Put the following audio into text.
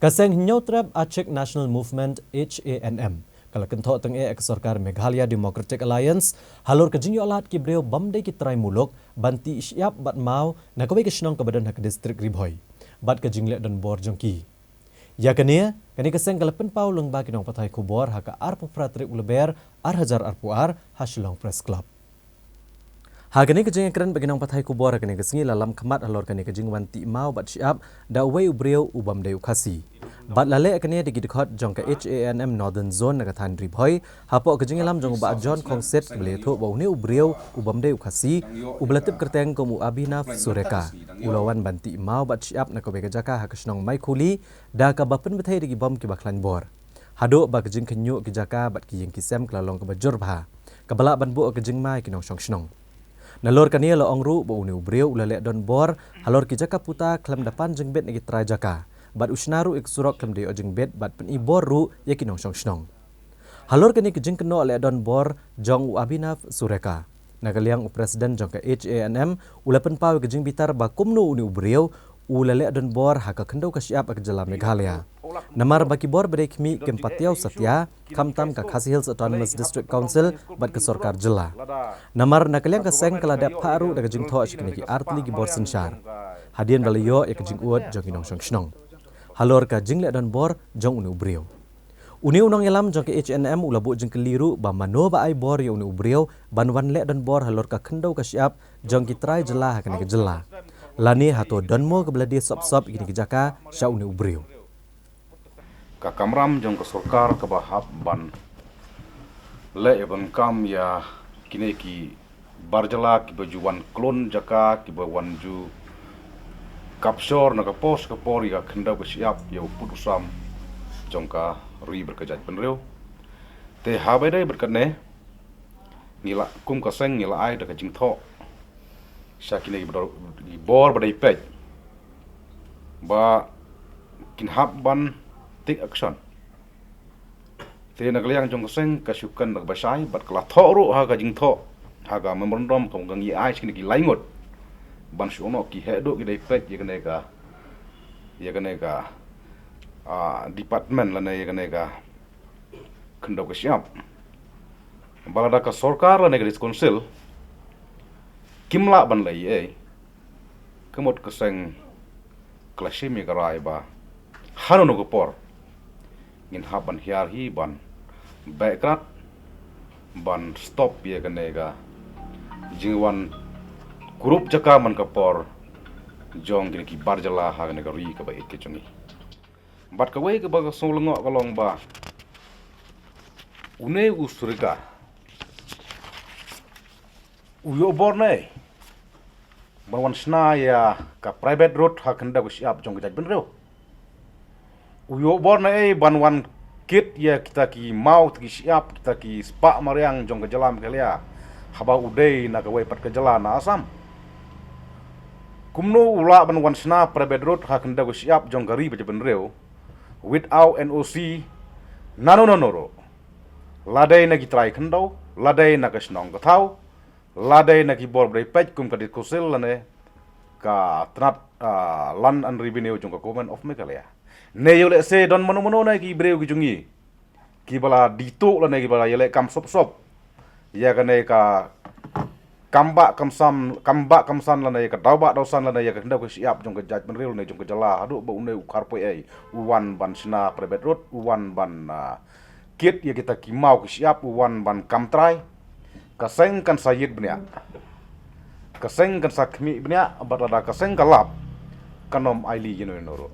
Kaseng Nyotrap Aceh National Movement HANM. Kalau kentok teng Sorkar Meghalaya Democratic Alliance, halur kejinyo alat kibreo bamde kitrai muluk, banti siap bat mau, nakawai kesenong ke badan hak distrik Ribhoi. Bat kejinglek dan bor jongki. Ya kania, kani kaseng kalapen pau leng bagi nong patai kubor haka arpu pratrik uleber, hajar arpuar, hasilong press club. Hagani kejing keren bagi nong patai kubor kani kesengi lalam kemat halor kani kejing wanti mau bat siap da wei ubreu ubam dayu kasi. Bat lale kani digidikot jong ke HANM Northern Zone nakatan Ribhoi hapo kejing lam jong ba John Kongset beleto ba uni ubreu ubam dayu kasi ublatip kerteng komu Abhinav Sureka. Ulawan banti mau bat siap nakabe kejaka hakasnong mai kuli da ka bapen betai digi bom ki baklan bor. Hado ba kejing kenyu kejaka bat ki yang kisem kelalong ke bajur bha. Kabala banbu kejing mai kinong song. Nalor kania lo ongru bo uni ubreu ulalek don bor halor ki jaka puta klam dapan jengbet negi trai jaka bat usnaru ik surok klam de jengbet bat pen ibor ru yakinong song. Halor kani ki jeng keno lek don bor jong Abhinav Sureka nagaliang presiden jong ke HANM ulapen paw ki jeng bitar ba kumno uni ubreu ulalek don bor haka kendau ka siap ak jala Meghalaya. Namar baki bor berekmi kempatiau satya kamtam ka Khasi Hills Autonomous District Council bat ke Sorkar jela. Namar nakaliang kaseng kaladap paru daga jing tho shikniki artli gi bor sensyar. Hadian balayo ya kejing uot jong inong song. Halor ka jing le dan bor jong uni ubreu. Uni unong yalam jong ke HNM ulabu jing keliru ba mano ba ai bor ya uni ubreu banwan le dan bor halor ka kendau ka siap jong ki trai jela hakani ke jela. Lani hato donmo ke beladi sop-sop gini ke jaka sya uni ubreu. Ka kamram jong ke Sorkar ke bahap ban le ban kam ya kini ki barjala ki bajuan klon jaka ki bawanju kapsor na ka pos ka pori ka khenda ka siap ya putusam jong ka ri berkejat penreu te habe dai berkane ngila kum ka seng ngila ai da ka jing tho sya kini ki bor badai pej ba kin hab ban take action. Te nagaliang jong kaseng kasukan nagbasay bat kala thoro ha ka jing tho ha ka memorandum kong gang ai skin ki laingot ban suno ki hedo ki dai pek ye kane ka department la ne ye kane ka khendo ka siap balada ka Sorkar la ne ka council kimla ban lai e kemot kaseng klasimi garai ba hanu no por ngin haban hiar hi ban backrat ban stop ye kanega jingwan grup jaka man kapor jong gini ki barjala ha kanega ri ka ba ikke chungi bat ka wei ka ba solongo ka long ba une usrika uyo borne ban sna ya ka private road ha kanda ko siap jong gajat benreu uyo borna banwan kit ya kita ki mau ki siap kita ki spa mariang jong ke jalan kelia haba udai na kawai pat ke jalan na asam kumno ula banwan sna private road ha kenda ko siap jong gari be benreu without NOC nano ladai na ki trai kendau ladai na kasnong gathau ladai na ki bor bre pej kum ka dikosil lane ka tnat land and revenue jong ka government of Meghalaya ne yole se don mono na ki breu ki jungi ki bala dito la ne ki bala yele kam sop ya kane ka kamba kamsan la ne ka dauba dausan la ne ya ka nda ko siap jong ka jaj benril ne jong ka jala hadu ba une ukar po uwan ban sina private road uwan ban kit ya kita ki mau ki siap uwan ban kamtrai kaseng kan sayid bnia kaseng kan sakmi bnia badada kaseng kalap kanom aili yeno noro